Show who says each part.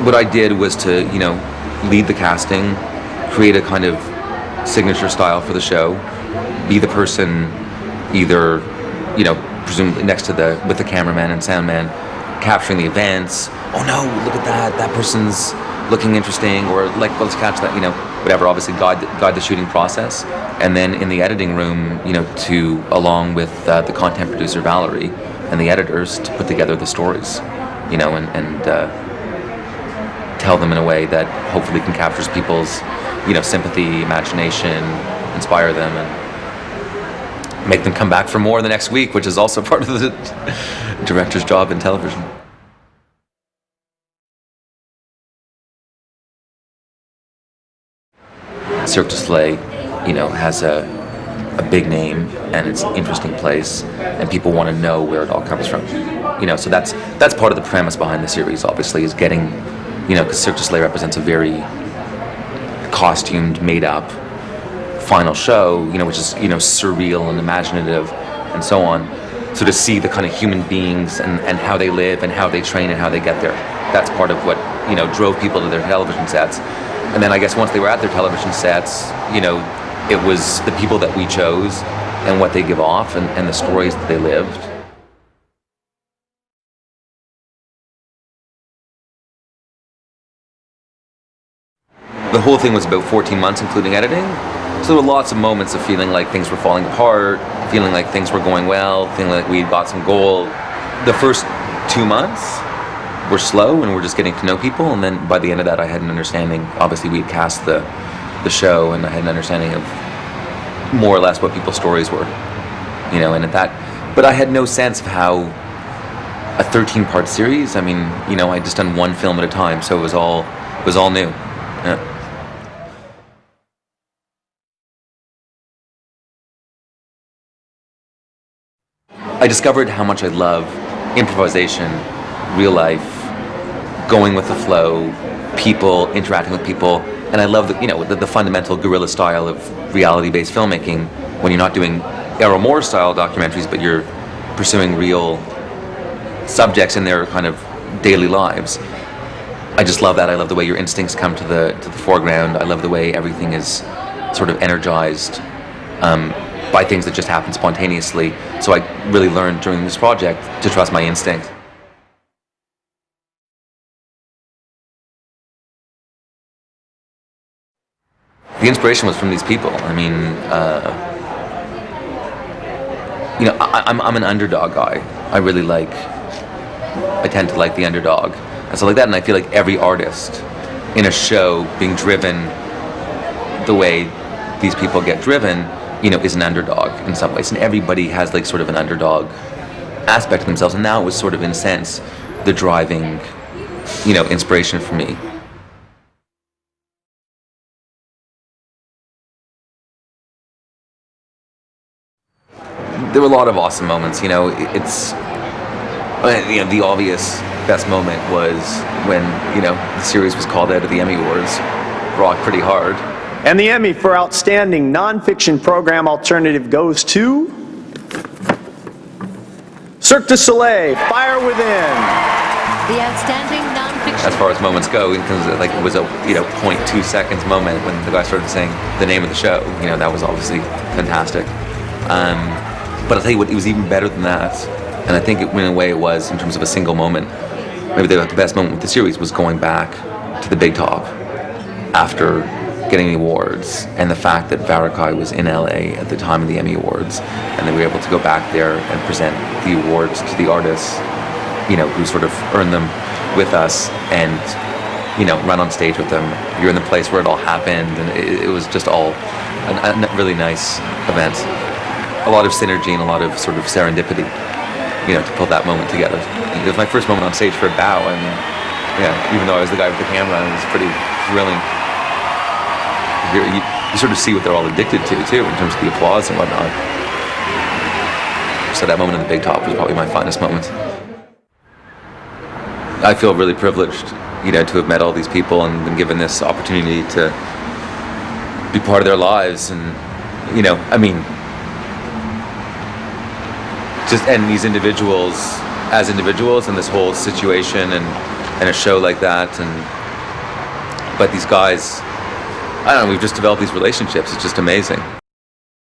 Speaker 1: what I did was to, lead the casting, create a kind of signature style for the show, be the person either, presumably next to with the cameraman and soundman, capturing the events. Oh no, look at that person's looking interesting, or like, let's catch that, whatever, obviously guide the shooting process. And then in the editing room, along with the content producer Valerie and the editors, to put together the stories, and tell them in a way that hopefully can capture people's, sympathy, imagination, inspire them, and make them come back for more the next week, which is also part of the director's job in television. Cirque du Soleil, has a big name, and it's an interesting place, and people want to know where it all comes from. So that's part of the premise behind the series, obviously, is getting, because Cirque du Soleil represents a very costumed, made-up final show, which is, surreal and imaginative and so on. So to see the kind of human beings and how they live and how they train and how they get there, that's part of what, drove people to their television sets. And then I guess once they were at their television sets, it was the people that we chose and what they give off and the stories that they lived. The whole thing was about 14 months, including editing. So there were lots of moments of feeling like things were falling apart, feeling like things were going well, feeling like we got some gold. The first 2 months were slow, and we're just getting to know people. And then by the end of that, I had an understanding. Obviously, we had cast the show, and I had an understanding of more or less what people's stories were, and at that. But I had no sense of how a 13-part series. I mean, I'd just done one film at a time, so it was all new. Yeah. I discovered how much I love improvisation, real life, going with the flow, people, interacting with people, and I love the fundamental guerrilla style of reality-based filmmaking when you're not doing Errol Moore style documentaries, but you're pursuing real subjects in their kind of daily lives. I just love that. I love the way your instincts come to the foreground. I love the way everything is sort of energized by things that just happen spontaneously. So I really learned during this project to trust my instinct. The inspiration was from these people. I mean, I'm an underdog guy. I tend to like the underdog and stuff like that. And I feel like every artist in a show being driven the way these people get driven, is an underdog in some ways. And everybody has like sort of an underdog aspect of themselves. And now it was sort of, in a sense, the driving, inspiration for me. There were a lot of awesome moments. It's the obvious best moment was when the series was called out of the Emmy Awards. Rocked pretty hard.
Speaker 2: And the Emmy for Outstanding Nonfiction Program Alternative goes to Cirque du Soleil, Fire Within.
Speaker 3: The Outstanding Nonfiction.
Speaker 1: As far as moments go, because it was a 0.2 seconds moment when the guy started saying the name of the show. That was obviously fantastic. But I'll tell you what, it was even better than that. And I think in a way it was, in terms of a single moment, maybe the best moment with the series was going back to the big top after getting the awards, and the fact that Varakai was in LA at the time of the Emmy Awards, and then we were able to go back there and present the awards to the artists, who sort of earned them with us, and run on stage with them. You're in the place where it all happened, and it was just all a really nice event. A lot of synergy and a lot of sort of serendipity, to pull that moment together. It was my first moment on stage for a bow, and even though I was the guy with the camera, it was pretty thrilling. You sort of see what they're all addicted to, too, in terms of the applause and whatnot. So that moment in the big top was probably my finest moment. I feel really privileged, to have met all these people and been given this opportunity to be part of their lives, and and these individuals as individuals, and this whole situation, and and a show like that. But these guys, I don't know, we've just developed these relationships. It's just amazing.